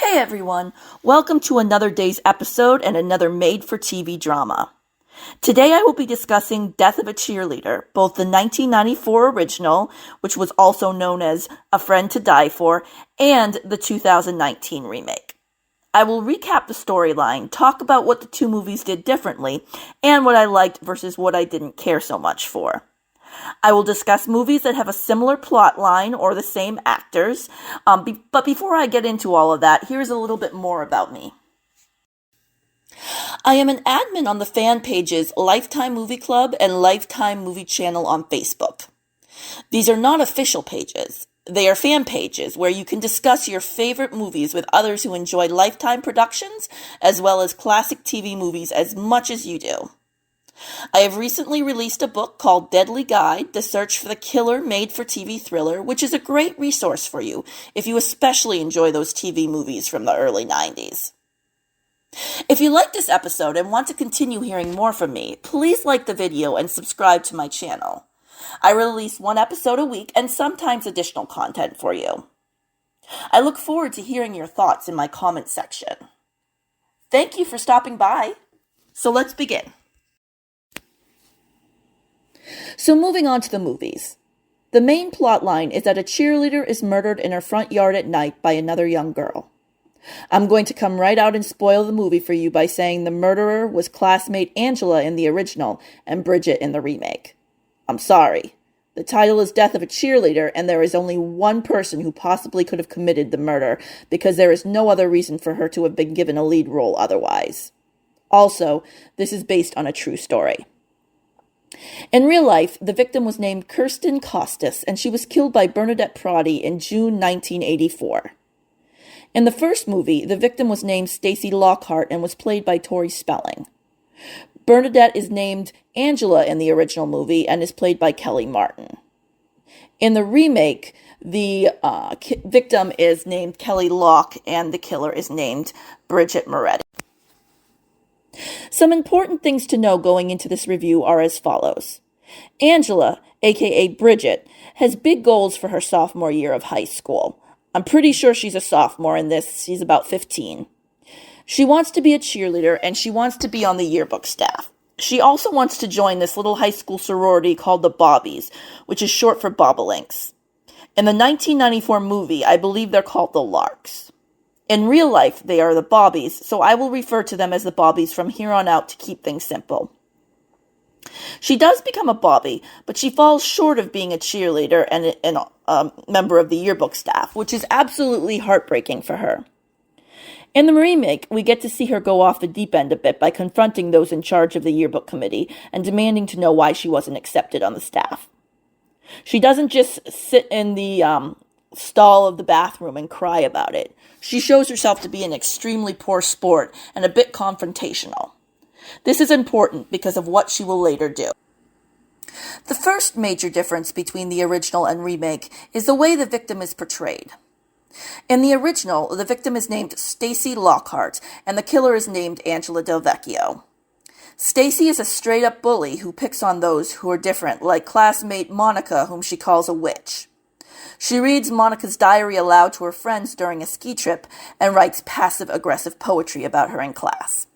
Hey everyone, welcome to another day's episode and another made-for-TV drama. Today I will be discussing Death of a Cheerleader, both the 1994 original, which was also known as A Friend to Die For, and the 2019 remake. I will recap the storyline, talk about what the two movies did differently, and what I liked versus what I didn't care so much for. I will discuss movies that have a similar plot line or the same actors, but before I get into all of that, here's a little bit more about me. I am an admin on the fan pages Lifetime Movie Club and Lifetime Movie Channel on Facebook. These are not official pages. They are fan pages where you can discuss your favorite movies with others who enjoy Lifetime productions as well as classic TV movies as much as you do. I have recently released a book called Deadly Guide, The Search for the Killer Made-for-TV Thriller, which is a great resource for you if you especially enjoy those TV movies from the early 90s. If you like this episode and want to continue hearing more from me, please like the video and subscribe to my channel. I release one episode a week and sometimes additional content for you. I look forward to hearing your thoughts in my comment section. Thank you for stopping by. So let's begin. So moving on to the movies. The main plot line is that a cheerleader is murdered in her front yard at night by another young girl. I'm going to come right out and spoil the movie for you by saying the murderer was classmate Angela in the original and Bridget in the remake. I'm sorry. The title is Death of a Cheerleader, and there is only one person who possibly could have committed the murder because there is no other reason for her to have been given a lead role otherwise. Also, this is based on a true story. In real life, the victim was named Kirsten Costas, and she was killed by Bernadette Proddy in June 1984. In the first movie, the victim was named Stacy Lockhart and was played by Tori Spelling. Bernadette is named Angela in the original movie and is played by Kellie Martin. In the remake, the victim is named Kelly Locke and the killer is named Bridget Moretti. Some important things to know going into this review are as follows. Angela, aka Bridget, has big goals for her sophomore year of high school. I'm pretty sure she's a sophomore in this. She's about 15. She wants to be a cheerleader and she wants to be on the yearbook staff. She also wants to join this little high school sorority called the Bobbies, which is short for Bobolinks. In the 1994 movie, I believe they're called the Larks. In real life, they are the Bobbies, so I will refer to them as the Bobbies from here on out to keep things simple. She does become a Bobbie, but she falls short of being a cheerleader and a member of the yearbook staff, which is absolutely heartbreaking for her. In the remake, we get to see her go off the deep end a bit by confronting those in charge of the yearbook committee and demanding to know why she wasn't accepted on the staff. She doesn't just sit in the stall of the bathroom and cry about it. She shows herself to be an extremely poor sport and a bit confrontational. This is important because of what she will later do. The first major difference between the original and remake is the way the victim is portrayed. In the original, the victim is named Stacy Lockhart and the killer is named Angela Del Vecchio. Stacy is a straight-up bully who picks on those who are different, like classmate Monica, whom she calls a witch. She reads Monica's diary aloud to her friends during a ski trip and writes passive-aggressive poetry about her in class.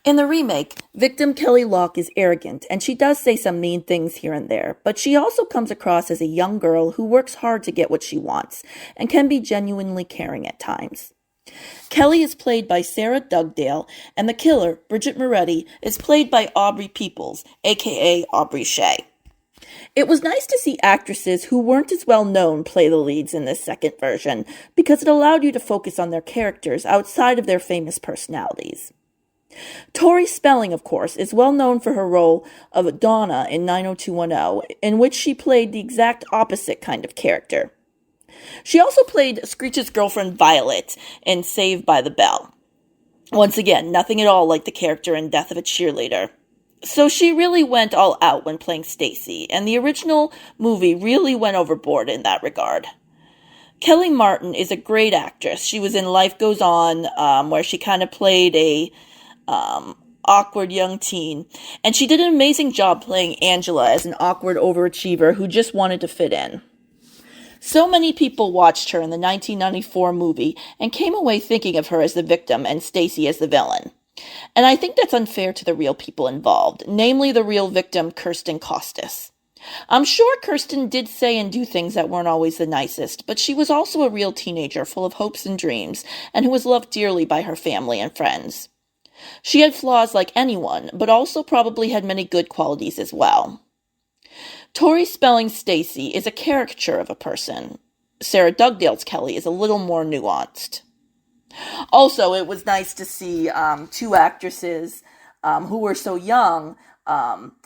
In the remake, victim Kelly Locke is arrogant, and she does say some mean things here and there, but she also comes across as a young girl who works hard to get what she wants, and can be genuinely caring at times. Kelly is played by Sarah Dugdale, and the killer, Bridget Moretti, is played by Aubrey Peoples, aka Aubrey Shea. It was nice to see actresses who weren't as well known play the leads in this second version, because it allowed you to focus on their characters outside of their famous personalities. Tori Spelling, of course, is well known for her role of Donna in 90210, in which she played the exact opposite kind of character. She also played Screech's girlfriend Violet in Saved by the Bell. Once again, nothing at all like the character in Death of a Cheerleader. So she really went all out when playing Stacy, and the original movie really went overboard in that regard. Kellie Martin is a great actress. She was in Life Goes On, where she kind of played a awkward young teen, and she did an amazing job playing Angela as an awkward overachiever who just wanted to fit in. So many people watched her in the 1994 movie and came away thinking of her as the victim and Stacy as the villain. And I think that's unfair to the real people involved, namely the real victim, Kirsten Costas. I'm sure Kirsten did say and do things that weren't always the nicest, but she was also a real teenager full of hopes and dreams, and who was loved dearly by her family and friends. She had flaws like anyone, but also probably had many good qualities as well. Tori Spelling's Stacy is a caricature of a person. Sarah Dugdale's Kellie is a little more nuanced. Also, it was nice to see two actresses who were so young.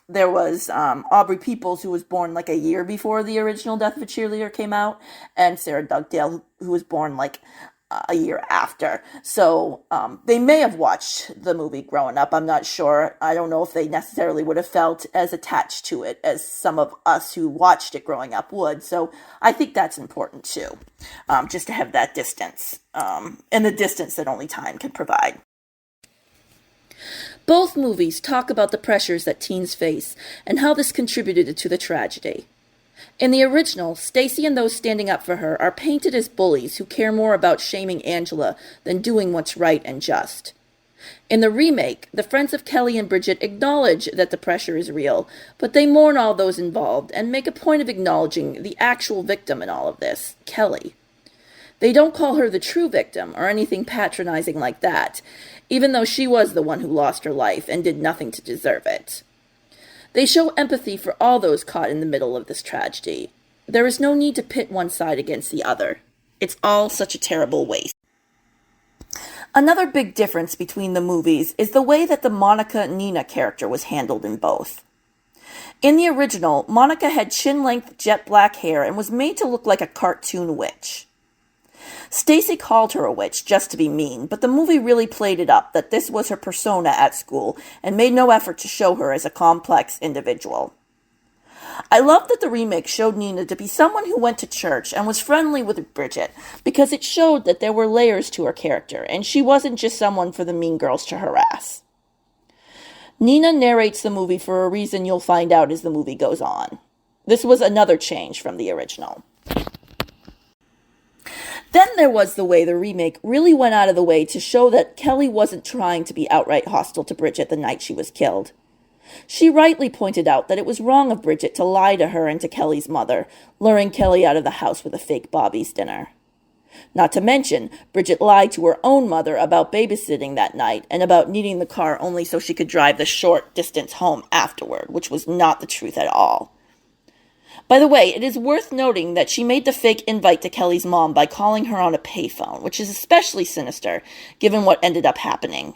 There was Aubrey Peoples, who was born like a year before the original Death of a Cheerleader came out, and Sarah Dugdale, who was born like a year after. So they may have watched the movie growing up. I'm not sure. I don't know if they necessarily would have felt as attached to it as some of us who watched it growing up would. So I think that's important too, just to have that distance, and the distance that only time can provide. Both movies talk about the pressures that teens face and how this contributed to the tragedy. In the original, Stacy and those standing up for her are painted as bullies who care more about shaming Angela than doing what's right and just. In the remake, the friends of Kellie and Bridget acknowledge that the pressure is real, but they mourn all those involved and make a point of acknowledging the actual victim in all of this, Kellie. They don't call her the true victim or anything patronizing like that, even though she was the one who lost her life and did nothing to deserve it. They show empathy for all those caught in the middle of this tragedy. There is no need to pit one side against the other. It's all such a terrible waste. Another big difference between the movies is the way that the Monica-Nina character was handled in both. In the original, Monica had chin-length jet black hair and was made to look like a cartoon witch. Stacy called her a witch just to be mean, but the movie really played it up that this was her persona at school and made no effort to show her as a complex individual. I love that the remake showed Nina to be someone who went to church and was friendly with Bridget, because it showed that there were layers to her character, and she wasn't just someone for the mean girls to harass. Nina narrates the movie for a reason you'll find out as the movie goes on. This was another change from the original. Then there was the way the remake really went out of the way to show that Kellie wasn't trying to be outright hostile to Bridget the night she was killed. She rightly pointed out that it was wrong of Bridget to lie to her and to Kellie's mother, luring Kellie out of the house with a fake Bobby's dinner. Not to mention, Bridget lied to her own mother about babysitting that night and about needing the car only so she could drive the short distance home afterward, which was not the truth at all. By the way, it is worth noting that she made the fake invite to Kellie's mom by calling her on a payphone, which is especially sinister, given what ended up happening.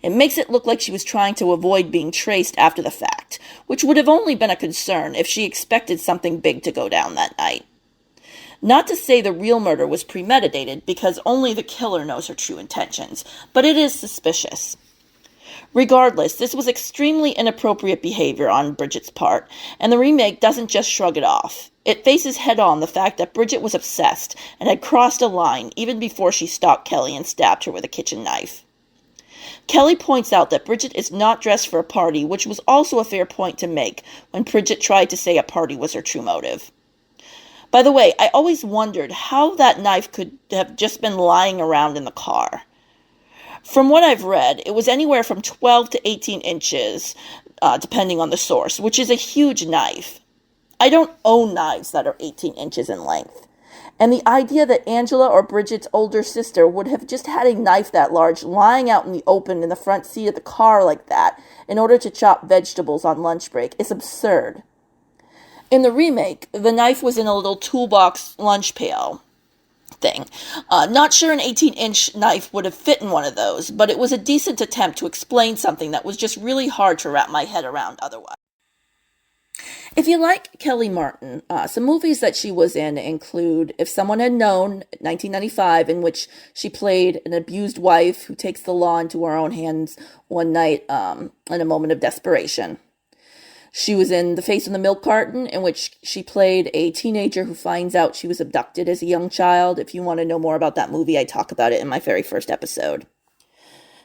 It makes it look like she was trying to avoid being traced after the fact, which would have only been a concern if she expected something big to go down that night. Not to say the real murder was premeditated, because only the killer knows her true intentions, but it is suspicious. Regardless, this was extremely inappropriate behavior on Bridget's part, and the remake doesn't just shrug it off. It faces head-on the fact that Bridget was obsessed and had crossed a line even before she stalked Kellie and stabbed her with a kitchen knife. Kellie points out that Bridget is not dressed for a party, which was also a fair point to make when Bridget tried to say a party was her true motive. By the way, I always wondered how that knife could have just been lying around in the car. From what I've read, it was anywhere from 12 to 18 inches, depending on the source, which is a huge knife. I don't own knives that are 18 inches in length. And the idea that Angela or Bridget's older sister would have just had a knife that large lying out in the open in the front seat of the car like that in order to chop vegetables on lunch break is absurd. In the remake, the knife was in a little toolbox lunch pail thing. Not sure an 18-inch knife would have fit in one of those, but it was a decent attempt to explain something that was just really hard to wrap my head around otherwise. If you like Kellie Martin, some movies that she was in include If Someone Had Known, 1995, in which she played an abused wife who takes the law into her own hands one night in a moment of desperation. She was in The Face on the Milk Carton, in which she played a teenager who finds out she was abducted as a young child. If you want to know more about that movie, I talk about it in my very first episode.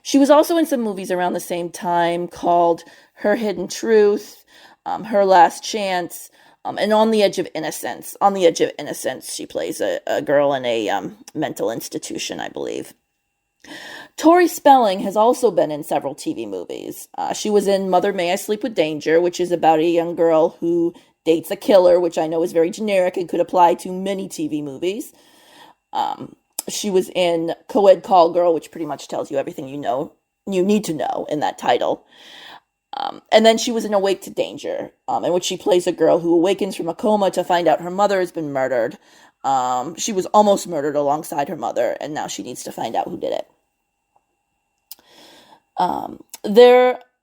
She was also in some movies around the same time called Her Hidden Truth, Her Last Chance, And On the Edge of Innocence. On the Edge of Innocence, she plays a girl in a mental institution, I believe. Tori Spelling has also been in several TV movies. She was in Mother May I Sleep with Danger, which is about a young girl who dates a killer, which I know is very generic and could apply to many TV movies. She was in Co-Ed Call Girl, which pretty much tells you everything you need to know in that title. And then she was in Awake to Danger, in which she plays a girl who awakens from a coma to find out her mother has been murdered. She was almost murdered alongside her mother, and now she needs to find out who did it.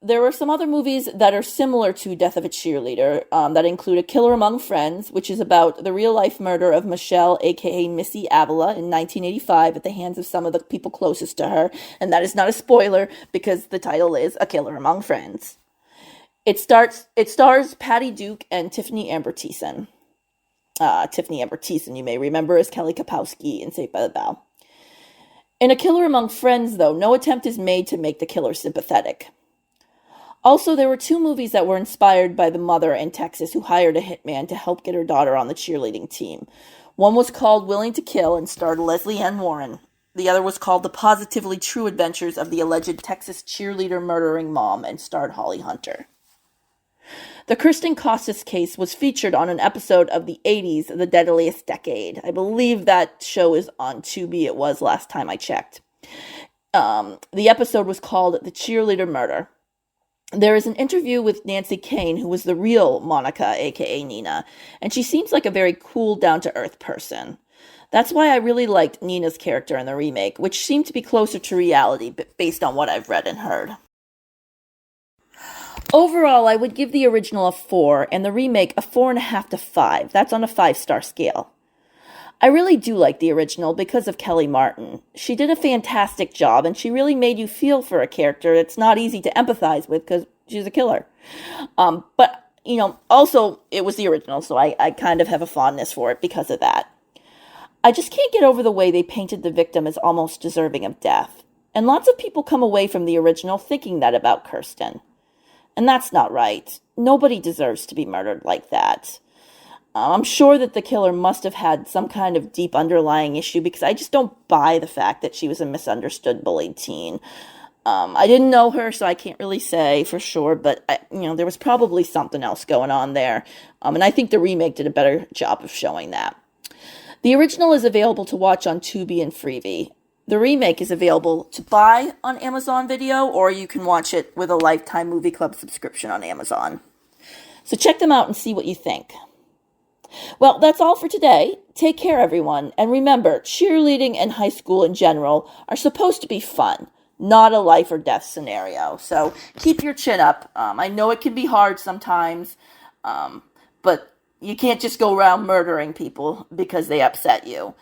There were some other movies that are similar to Death of a Cheerleader, that include A Killer Among Friends, which is about the real-life murder of Michelle, aka Missy Avila, in 1985 at the hands of some of the people closest to her, and that is not a spoiler because the title is A Killer Among Friends. It stars Patty Duke and Tiffany Amber Thiessen. Tiffany Amber Thiessen, you may remember, as Kelly Kapowski in Saved by the Bell. In A Killer Among Friends, though, no attempt is made to make the killer sympathetic. Also, there were two movies that were inspired by the mother in Texas who hired a hitman to help get her daughter on the cheerleading team. One was called Willing to Kill and starred Leslie Ann Warren. The other was called The Positively True Adventures of the Alleged Texas Cheerleader Murdering Mom and starred Holly Hunter. The Kirsten Costas case was featured on an episode of the 80s, The Deadliest Decade. I believe that show is on Tubi. It was last time I checked. The episode was called The Cheerleader Murder. There is an interview with Nancy Kane, who was the real Monica, aka Nina, and she seems like a very cool, down-to-earth person. That's why I really liked Nina's character in the remake, which seemed to be closer to reality based on what I've read and heard. Overall, I would give the original a 4 and the remake a 4.5 to 5. That's on a 5-star scale. I really do like the original because of Kellie Martin. She did a fantastic job, and she really made you feel for a character that's not easy to empathize with because she's a killer. But, also, it was the original, so I kind of have a fondness for it because of that. I just can't get over the way they painted the victim as almost deserving of death. And lots of people come away from the original thinking that about Kirsten. And that's not right. Nobody deserves to be murdered like that. I'm sure that the killer must have had some kind of deep underlying issue because I just don't buy the fact that she was a misunderstood, bullied teen. I didn't know her, so I can't really say for sure, but there was probably something else going on there. And I think the remake did a better job of showing that. The original is available to watch on Tubi and Freevee. The remake is available to buy on Amazon Video, or you can watch it with a Lifetime Movie Club subscription on Amazon. So check them out and see what you think. Well, that's all for today. Take care, everyone. And remember, cheerleading and high school in general are supposed to be fun, not a life or death scenario. So keep your chin up. I know it can be hard sometimes, but you can't just go around murdering people because they upset you.